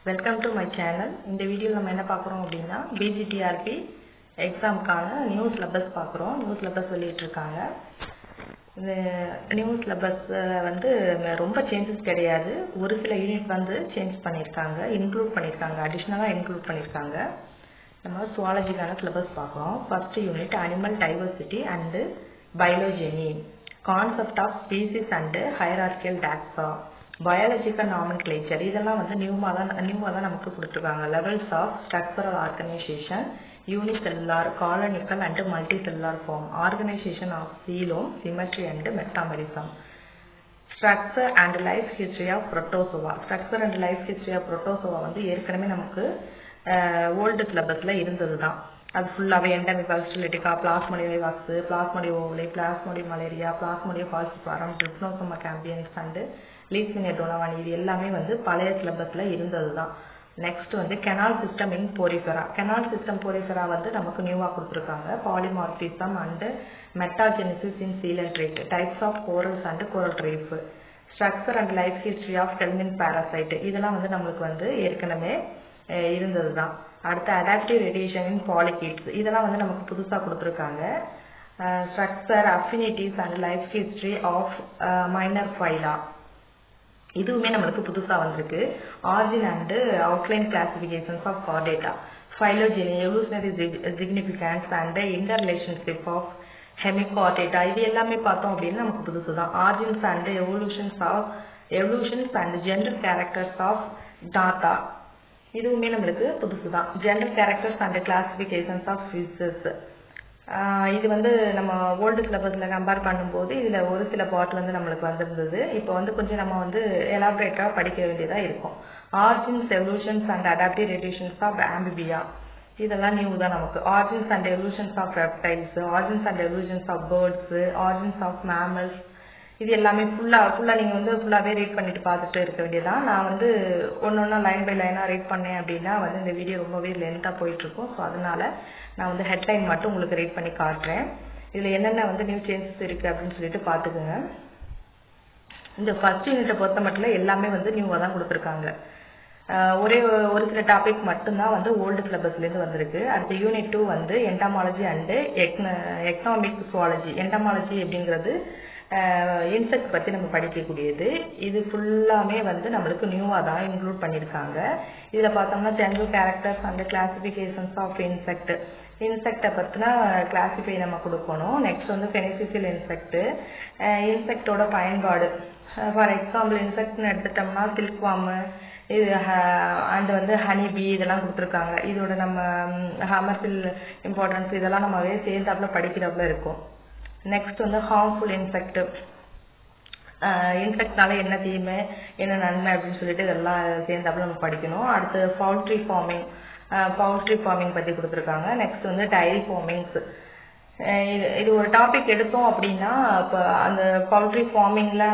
Welcome to my channel. இந்த வீடியோல நம்ம என்ன பார்க்கறோம் அப்படினா BGTRP எக்ஸாம்க்கான நியூ சிலபஸ் பார்க்கறோம். நியூ சிலபஸ் வெளியிட்டு இருக்காங்க. இந்த நியூ சிலபஸ் வந்து ரொம்ப சேஞ்சஸ் கிடையாது. ஒரு சில யூனிட் வந்து சேஞ்ச் பண்ணிருக்காங்க, இன்க்ளூட் பண்ணிருக்காங்க, அடிஷனலா இன்க்ளூட் பண்ணிருக்காங்க. நம்ம சுவாலஜிக்கான சிலபஸ் பார்க்கறோம். First unit animal diversity and phylogeny, concept of species and hierarchical taxa, biological nomenclature இதெல்லாம் வந்து நியூவா தான் நமக்கு கொடுத்திருக்காங்க. levels of structural organization, unicellular, colonical and multicellular form, organization of coelom, symmetry and metamerism, structure and life history of protozoa. structure and life history of protozoa வந்து ஏற்கனவே நமக்கு volt சிலபஸ்ல இருந்ததுதான். அது ஃபுல்லாவே endemic bacteria, plasmodium vivax, plasmodium ovale, plasmodium malariae, plasmodium falciparum, trypanosoma gambiense and leishmania donovani இது எல்லாமே வந்து பழைய சிலபஸ்ல இருந்ததுதான். நெக்ஸ்ட் வந்து canal system in Porifera. Canal system Porifera வந்து நமக்கு நியூவா கொடுத்திருக்காங்க. Polymorphism and metagenesis in coelenterate, types of corals and coral reef, structure and life history of டெல்மின் பாராசைட் இதெல்லாம் வந்து நம்மளுக்கு வந்து ஏற்கனவே இருந்ததுதான். அடுத்து அடாப்டிவ் ரேடியேஷன் இன் பாலிகேட்ஸ் இதெல்லாம் வந்து நமக்கு புதுசா கொடுத்திருக்காங்க. Structure, affinities and life history of minor phyla இதுவுமே நம்மளுக்கு புதுசா வந்திருக்கு. Origin and outline classifications of Chordata, phylogeny, evolutionary significance and inter relationship of Hemichordata இது எல்லாமே பார்த்தோம் அப்படின்னு நமக்கு புதுசுதான். Origins and evolutions and general characters of டாட்டா இதுவுமே நம்மளுக்கு புதுசுதான். General characters and classifications of species இது வந்து நம்ம ஓல்டு சிலபஸ்ல கம்பேர் பண்ணும்போது இதுல ஒரு சில பார்ட் வந்து நம்மளுக்கு வந்திருந்தது. இப்போ வந்து கொஞ்சம் நம்ம வந்து எலாபரேட்டா படிக்க வேண்டியதா இருக்கும். Origins, evolutions and adaptive radiations of amphibia இதெல்லாம் நியூ தான் நமக்கு. Origins and evolutions of reptiles, origins and evolutions of birds, origins of mammals இது எல்லாமே ஃபுல்லா நீங்க வந்து ஃபுல்லாவே ரீட் பண்ணிட்டு பார்த்துட்டு இருக்க வேண்டியதான். நான் வந்து ஒன்னொன்னா லைன் பை லைனா ரீட் பண்ணேன் அப்படின்னா வந்து இந்த வீடியோ ரொம்பவே லென்த்தா போயிட்டு இருக்கும். ஸோ அதனால நான் வந்து ஹெட்லைன் மட்டும் உங்களுக்கு ரீட் பண்ணி காட்டுறேன். இதுல என்னென்ன வந்து நியூ சேஞ்சஸ் இருக்கு அப்படின்னு சொல்லிட்டு பாத்துக்கோங்க. இந்த ஃபர்ஸ்ட் யூனிட்டை பொறுத்த மட்டும் எல்லாமே வந்து நியூவா தான் கொடுத்துருக்காங்க. ஒரு சில டாபிக் மட்டும்தான் வந்து ஓல்டு சிலபஸ்ல இருந்து வந்திருக்கு. அடுத்த யூனிட் 2 வந்து என்டாமாலஜி அண்ட் எக்கனாமிக் சுவாலஜி. என்டாமாலஜி அப்படிங்கிறது இன்செக்ட் பத்தி நம்ம படிக்கக்கூடியது. இது ஃபுல்லாமே வந்து நம்மளுக்கு நியூவா தான் இன்க்ளூட் பண்ணிருக்காங்க. இதுல பார்த்தோம்னா general characters and classifications of insect, இன்செக்டை பத்தினா கிளாசிஃபை நம்ம கொடுக்கணும். நெக்ஸ்ட் வந்து பெனிஃபிஷியல் இன்செக்ட், இன்செக்டோட பயன்பாடு. ஃபார் எக்ஸாம்பிள் இன்செக்ட்னு எடுத்துட்டோம்னா சில்க் வார்ம் இது அண்ட் வந்து ஹனிபி இதெல்லாம் கொடுத்துருக்காங்க. இதோட நம்ம ஹார்ம்ஃபுல் இம்பார்ட்டன்ஸ் இதெல்லாம் நம்மவே சேர்ந்தாப்புல படிக்கிறப்பல இருக்கும். நெக்ஸ்ட் வந்து ஹார்ம்ஃபுல் இன்செக்ட், இன்செக்ட்னால என்ன தீமை என்ன நன்மை அப்படின்னு சொல்லிட்டு இதெல்லாம் சேர்ந்தாப்புல நம்ம படிக்கணும். அடுத்து பவுல்ட்ரி ஃபார்மிங் பத்தி கொடுத்துருக்காங்க. நெக்ஸ்ட் வந்து டைரி ஃபார்மிங்ஸ். இது ஒரு டாபிக் எடுத்தோம் அப்படின்னா இப்போ அந்த பவுல்ட்ரி ஃபார்மிங்ல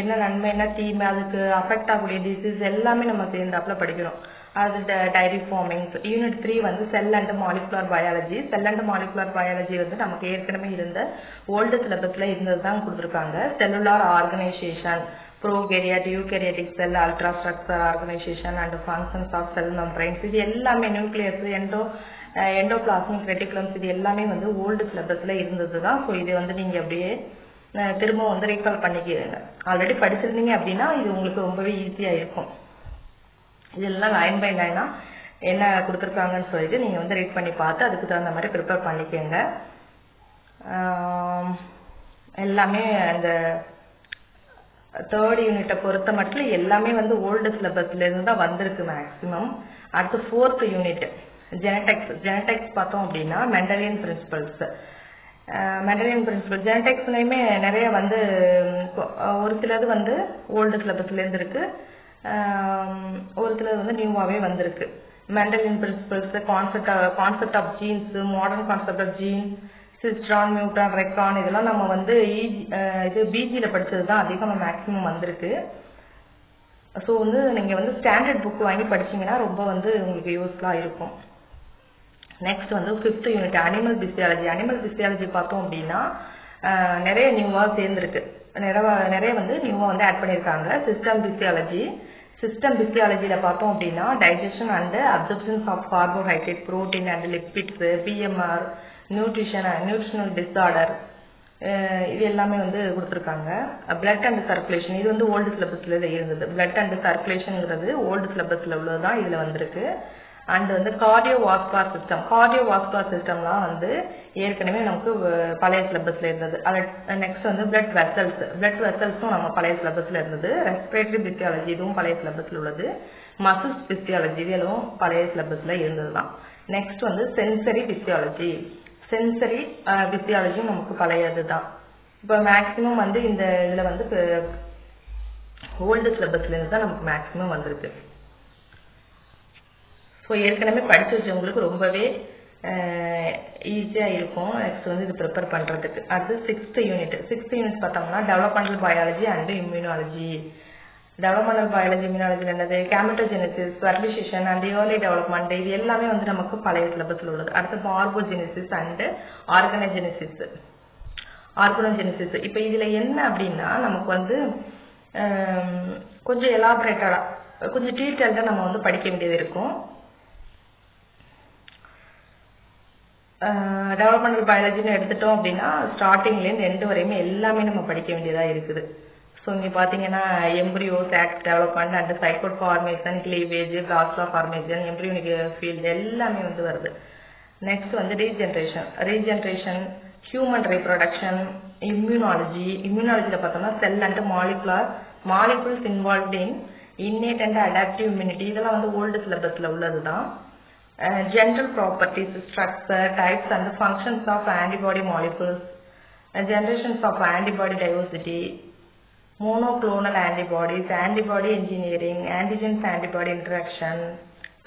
என்ன நன்மை என்ன தீமை அதுக்கு அஃபெக்ட் ஆகக்கூடிய டிசீஸ் எல்லாமே நம்ம சேர்ந்தாப்புல படிக்கிறோம். அது டைரி ஃபார்மிங்ஸ். யூனிட் 3 வந்து cell and molecular biology. Cell and molecular biology வந்து நமக்கு ஏற்கனவே இருந்த ஓல்டு சிலபஸ்ல இருந்தது தான் கொடுத்துருக்காங்க. Cellular organisation, prokaryote, eukaryotic cell, ultra structure organisation and functions of cell membranes இது எல்லாமே நியூக்ளியஸ், எண்டோபிளாஸ்மிக் ரெட்டிகுலம்ஸ் இது எல்லாமே வந்து ஓல்டு சிலபஸ்ல இருந்தது தான். ஸோ இது வந்து நீங்க அப்படியே திரும்ப வந்து ரீகால் பண்ணிக்கிறீங்க. ஆல்ரெடி படிச்சிருந்தீங்க அப்படின்னா இது உங்களுக்கு ரொம்பவே ஈஸியா இருக்கும். இதெல்லாம் லைன் பை லைனா என்ன கொடுத்துருக்காங்கன்னு சொல்லிட்டு நீங்க வந்து ரீட் பண்ணி பார்த்து அதுக்கு தகுந்த மாதிரி ப்ரிப்பேர் பண்ணிக்கோங்க. எல்லாமே அந்த தேர்ட் யூனிட்டை பொறுத்த மட்டும் எல்லாமே வந்து ஓல்டு சிலபஸ்ல இருந்து தான் வந்திருக்கு மேக்சிமம். அடுத்து 4th யூனிட் ஜெனடிக்ஸ் பார்த்தோம் அப்படின்னா மெண்டலியன் பிரின்சிபல்ஸ். ஜெனடிக்ஸ்லயுமே நிறைய வந்து ஒரு சிலது வந்து ஓல்டு சிலபஸ்ல இருந்து இருக்கு, ஒரு சிலது வந்து நியூவாவே வந்திருக்கு. Mendelian principles, concept of genes, modern concept of gene, cistron, muton, recon இதெல்லாம் நம்ம வந்து இது பிஜில படிச்சது தான் அதிகமாக மேக்சிமம் வந்திருக்கு. ஸோ வந்து நீங்க வந்து ஸ்டாண்டர்ட் புக் வாங்கி படிச்சீங்கன்னா ரொம்ப வந்து உங்களுக்கு யூஸ்ஃபுல்லா இருக்கும். நெக்ஸ்ட் வந்து 5th unit animal physiology. Animal physiology பார்த்தோம் அப்படின்னா நிறைய நியூவா சேர்ந்துருக்கு. நிறைய வந்து நியூவா வந்து ஆட் பண்ணியிருக்காங்க. சிஸ்டம் பிசியாலஜி, சிஸ்டம் பிசியாலஜியில பார்த்தோம் அப்படின்னா digestion and absorptions of carbohydrate protein and lipids BMR nutritional disorder இது எல்லாமே வந்து கொடுத்துருக்காங்க. பிளட் அண்ட் சர்க்குலேஷன் இது வந்து ஓல்டு சிலபஸ்ல இருந்தது. பிளட் அண்ட் சர்க்குலேஷன்ங்கிறது ஓல்டு சிலபஸ்ல உள்ளதுதான் இதுல வந்திருக்கு. அண்ட் வந்து கார்டியோவாஸ்குலர் சிஸ்டம்லாம் வந்து ஏற்கனவே நமக்கு பழைய சிலபஸ்ல இருந்தது. நெக்ஸ்ட் வந்து பிளட் வெசல்ஸும் நம்ம பழைய சிலபஸ்ல இருந்தது. ரெஸ்பிரேட்டரி பிசியாலஜி இதுவும் பழைய சிலபஸ்ல உள்ளது. மசில்ஸ் பிசியாலஜி இதுவும் பழைய சிலபஸ்ல இருந்ததுதான். நெக்ஸ்ட் வந்து சென்சரி பிசியாலஜியும் நமக்கு பழையது தான். இப்போ மேக்சிமம் வந்து இந்த இதுல வந்து ஓல்டு சிலபஸ்ல இருந்து தான் நமக்கு மேக்சிமம் வந்திருக்கு. ஸோ ஏற்கனவே படிச்சு வச்சவங்களுக்கு ரொம்பவே ஈஸியாக இருக்கும். நெக்ஸ்ட் வந்து இது ப்ரிப்பேர் பண்ணுறதுக்கு. அது சிக்ஸ்த் யூனிட் பார்த்தோம்னா developmental biology and immunology. Developmental biology immunology என்னது, கேமெட்டோஜெனிசிஸ், ஃபெர்டிலைசேஷன் அண்ட் ஏர்லி டெவலப்மெண்ட் இது எல்லாமே வந்து நமக்கு பழைய சிலபஸ்ல உள்ளது. அடுத்து மார்போஜெனிசிஸ் அண்ட் ஆர்கனோஜெனிசிஸ். இப்போ இதுல என்ன அப்படின்னா நமக்கு வந்து கொஞ்சம் எலாபரேட்டடா கொஞ்சம் டீட்டெயில்டா நம்ம வந்து படிக்க வேண்டியது இருக்கும். டெவலப்மெண்டல் பயாலஜின்னு எடுத்துட்டோம் அப்படின்னா ஸ்டார்டிங்லேருந்து எண்டு வரையுமே எல்லாமே நம்ம படிக்க வேண்டியதாக இருக்குது. ஸோ இங்கே பார்த்தீங்கன்னா embryo, sacs development and zygote formation, cleavage, blasta formation, embryonic field எல்லாமே வந்து வருது. நெக்ஸ்ட் வந்து ரீஜென்ரேஷன், ஹியூமன் ரீப்ரொடக்ஷன், இம்யூனாலஜியில் பார்த்தோம்னா cell and molecules involved in innate and adaptive immunity இதெல்லாம் வந்து ஓல்டு சிலபஸில் உள்ளது தான். General properties, structure, types and functions of antibody molecules, generations of antibody diversity, monoclonal antibodies, antibody engineering, antigens antibody interaction,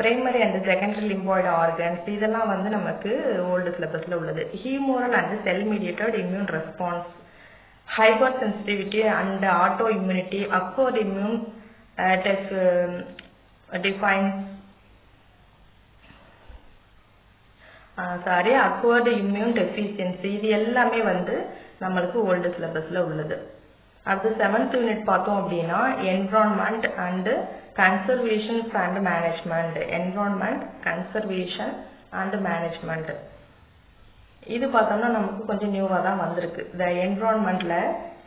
primary and secondary lymphoid organs இதெல்லாம் வந்து நமக்கு old சிலபஸ்ல உள்ளது. Humoral and cell mediated immune response, hypersensitivity and autoimmunity, acquired immune acquired immune deficiency இது எல்லாமே வந்து நம்மளுக்கு old சிலபஸ்ல உள்ளது. அடுத்து 7th யூனிட் பார்த்தோம் அப்படின்னா environment and conservation and management. இது பார்த்தோம்னா நமக்கு கொஞ்சம் நியூவா தான் வந்திருக்கு. இந்த என்விரான்மெண்ட்ல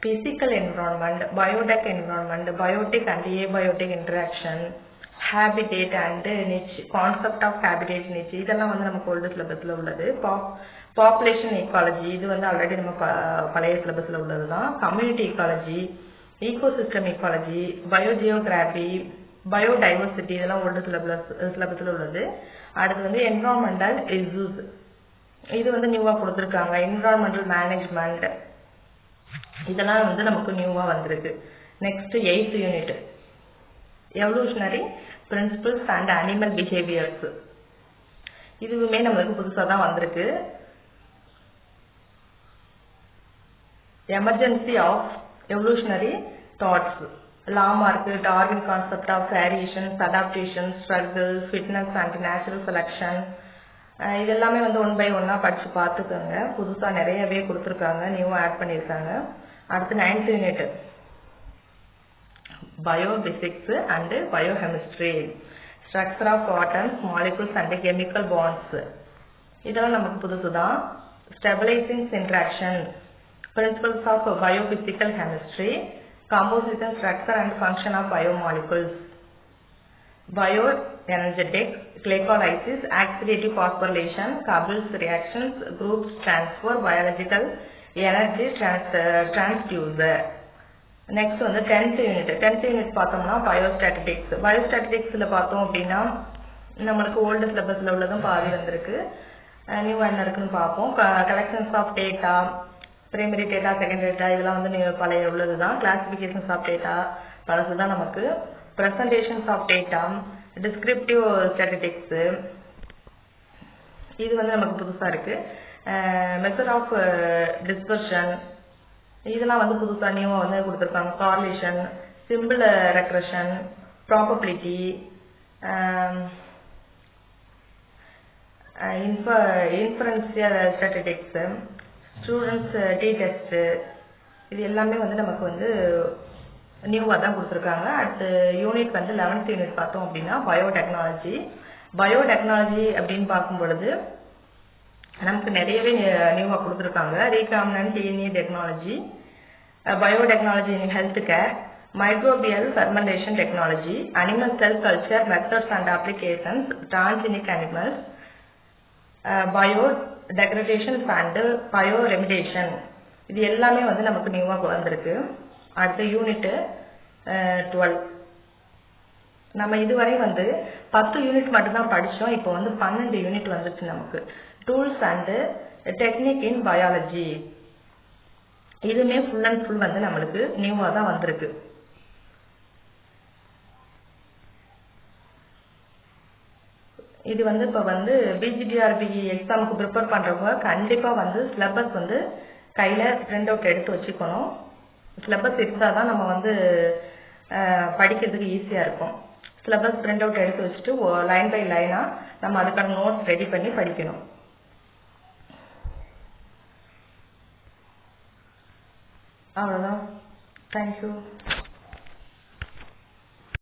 physical environment, biotech environment, biotic and abiotic interaction, habitat and niche, concept of habitat niche இதெல்லாம் வந்து நமக்கு ஓல்டு சிலபஸ்ல உள்ளது. பாப்புலேஷன் ஈக்காலஜி இது வந்து ஆல்ரெடி நம்ம பழைய சிலபஸ்ல உள்ளது தான். Community ecology, ecosystem ecology, biogeography, biodiversity இதெல்லாம் ஓல்டு சிலபஸ்ல உள்ளது. அடுத்து வந்து என்விரான்மெண்டல் இஷ்யூஸ் இது வந்து நியூவா கொடுத்துருக்காங்க. என்விரான்மெண்டல் மேனேஜ்மெண்ட் இதெல்லாம் வந்து நமக்கு நியூவா வந்திருக்கு. Next 8th unit evolutionary principles and animal behaviours இதுவுமே நம்மளுக்கு புதுசா தான் வந்திருக்கு. Emergency of evolutionary thoughts, Lamarck, Darwin concept of variations, adaptation, struggle, fitness and natural selection இதெல்லாமே வந்து 1 by 1 படிச்சு பார்த்துக்கோங்க. புதுசா நிறையவே கொடுத்துருக்காங்க, நியூவா ஆட் பண்ணியிருக்காங்க. அடுத்து 9th unit biophysics and biochemistry, structure of atoms, molecules and chemical bonds இதெல்லாம் நமக்கு புதுசு தான். Stabilising interaction, principles of biophysical chemistry, composition, structure and function of biomolecules, bioenergetics, glycolysis, oxidative phosphorylation, Cable's reactions, groups transfer, biological energy transducer. Next வந்து 10th unit பார்த்தோம்னா பயோஸ்டாட்டிக்ஸ்ல பார்த்தோம் அப்படின்னா நம்மளுக்கு old சிலபஸ்ல உள்ளதும் பாதி வந்திருக்கு. நியூ என்ன இருக்குன்னு பார்ப்போம். Collections of data, primary data, secondary data இதெல்லாம் வந்து பழைய உள்ளது தான். கிளாசிபிகேஷன்ஸ் ஆஃப் டேட்டா பழசு தான் நமக்கு. Presentations of data, descriptive statistics இது வந்து நமக்கு புதுசாக இருக்கு. மெத்தட் ஆஃப் டிஸ்பர்ஷன் இதெல்லாம் வந்து புதுசாக நியூவாக வந்து கொடுத்துருக்காங்க. Correlation, simple regression, probability, inferential statistics, student's T test இது எல்லாமே வந்து நமக்கு வந்து நியூவாக தான் கொடுத்துருக்காங்க. அடுத்து யூனிட் வந்து 11th யூனிட் பார்த்தோம் அப்படின்னா பயோடெக்னாலஜி. பயோடெக்னாலஜி அப்படின்னு பார்க்கும் பொழுது நமக்கு நிறையவே நியூவாக கொடுத்துருக்காங்க. Recombinant DNA technology, biotechnology in health care, microbial fermentation technology, animal cell culture methods and applications, transgenic animals, bio degradations and bio remediation. இது எல்லாமே வந்து நமக்கு நியூவாக வந்திருக்கு. அடுத்த யூனிட்டு 12. நம்ம இதுவரை வந்து 10 யூனிட் மட்டும்தான் படித்தோம். இப்போ வந்து 12 யூனிட் வந்துச்சு நமக்கு. Tools and technique in biology. இதுவுமே ஃபுல் அண்ட் ஃபுல் வந்து நம்மளுக்கு நியூவாக தான் வந்திருக்கு. இது வந்து இப்போ வந்து பிஜிடிஆர்பி எக்ஸாமுக்கு ப்ரிப்பேர் பண்ணுறவங்க கண்டிப்பாக வந்து சிலபஸ் வந்து கையில் பிரிண்ட் அவுட் எடுத்து வச்சுக்கணும். சிலபஸ் இருந்தால் தான் நம்ம வந்து படிக்கிறதுக்கு ஈஸியாக இருக்கும். சிலபஸ் பிரிண்ட் அவுட் எடுத்து வச்சுட்டு லைன் பை லைனாக நம்ம அதுக்கான நோட்ஸ் ரெடி பண்ணி படிக்கணும். அவ்வளோதான். தேங்க்யூ.